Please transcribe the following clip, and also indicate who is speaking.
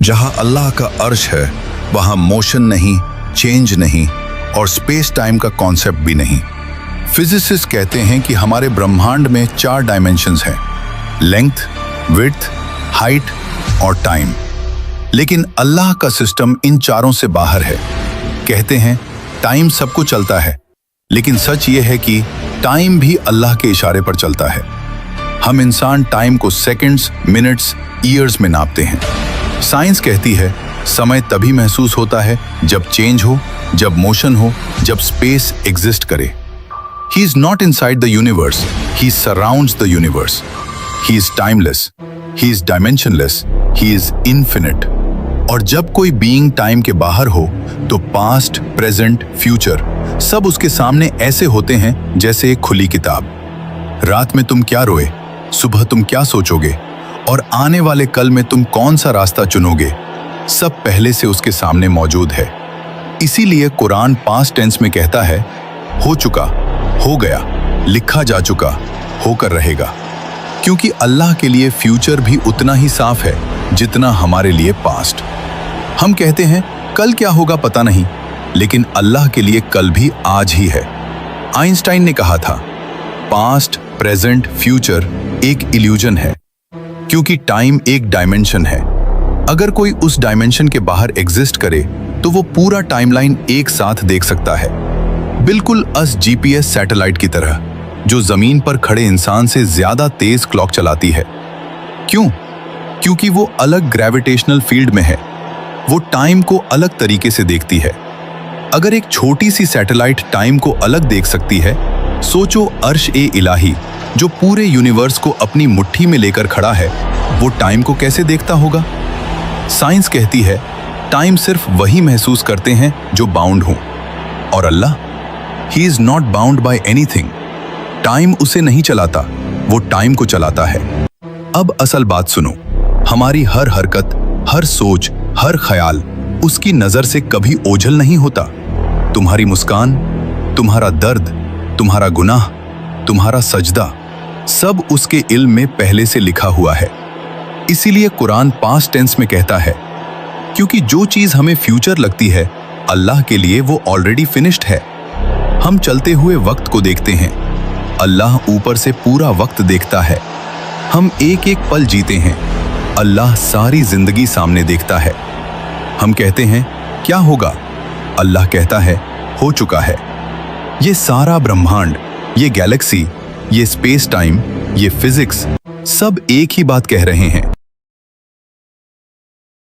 Speaker 1: जहां अल्लाह का अर्श है वहां मोशन नहीं, चेंज नहीं और स्पेस टाइम का कॉन्सेप्ट भी नहीं। फिजिसिस्ट कहते हैं कि हमारे ब्रह्मांड में 4 डायमेंशंस हैं, लेंथ, विड्थ, हाइट और टाइम। लेकिन अल्लाह का सिस्टम इन चारों से बाहर है। कहते हैं टाइम सबको चलता है, लेकिन सच ये है कि टाइम भी अल्लाह के इशारे पर चलता है। हम इंसान टाइम को सेकंड्स, मिनट्स, ईयर्स में नापते हैं। साइंस कहती है समय तभी महसूस होता है जब चेंज हो, जब मोशन हो, जब स्पेस एग्जिस्ट करे। He is not inside the universe, he surrounds the universe. He is timeless, he is dimensionless, he is infinite. और जब कोई बीइंग टाइम के बाहर हो तो पास्ट, प्रेजेंट, फ्यूचर सब उसके सामने ऐसे होते हैं जैसे एक खुली किताब। रात में तुम क्या रोए, सुबह तुम क्या सोचोगे और आने वाले कल में तुम कौन सा रास्ता चुनोगे, सब पहले से उसके सामने मौजूद है। इसीलिए कुरान पास्ट टेंस में कहता है हो चुका, हो गया, लिखा जा चुका, होकर रहेगा। क्योंकि अल्लाह के लिए फ्यूचर भी उतना ही साफ है जितना हमारे लिए पास्ट। हम कहते हैं कल क्या होगा पता नहीं, लेकिन अल्लाह के लिए कल भी आज ही है। आइंस्टाइन ने कहा था पास्ट, प्रेजेंट, फ्यूचर एक इल्यूजन है, क्योंकि टाइम एक डायमेंशन है। अगर कोई उस डायमेंशन के बाहर एग्जिस्ट करे तो वो पूरा टाइमलाइन एक साथ देख सकता है, बिल्कुल जीपीएस सैटेलाइट की तरह, जो जमीन पर खड़े इंसान से ज्यादा तेज क्लॉक चलाती है। क्यों? क्योंकि वो अलग ग्रेविटेशनल फील्ड में है, वो टाइम को अलग तरीके से देखती है। अगर एक छोटी सी सैटेलाइट टाइम को अलग देख सकती है, सोचो अर्श-ए-इलाही जो पूरे यूनिवर्स को अपनी मुट्ठी में लेकर खड़ा है, वो टाइम को कैसे देखता होगा? साइंस कहती है टाइम सिर्फ वही महसूस करते हैं जो बाउंड हो, और अल्लाह He is not bound by anything. Time उसे नहीं चलाता, वो टाइम को चलाता है। अब असल बात सुनो, हमारी हर हरकत, हर सोच, हर ख्याल उसकी नजर से कभी ओझल नहीं होता। तुम्हारी मुस्कान, तुम्हारा दर्द, तुम्हारा गुनाह, तुम्हारा सजदा, सब उसके इल्म में पहले से लिखा हुआ है। इसीलिए कुरान पास्ट टेंस में कहता है क्योंकि जो चीज हमें फ्यूचर लगती है, अल्लाह के लिए वो ऑलरेडी फिनिश्ड है। हम चलते हुए वक्त को देखते हैं, अल्लाह ऊपर से पूरा वक्त देखता है। हम एक एक पल जीते हैं, अल्लाह सारी जिंदगी सामने देखता है। हम कहते हैं क्या होगा, अल्लाह कहता है हो चुका है। ये सारा ब्रह्मांड, ये गैलेक्सी, ये स्पेस टाइम, ये फिजिक्स सब एक ही बात कह रहे हैं,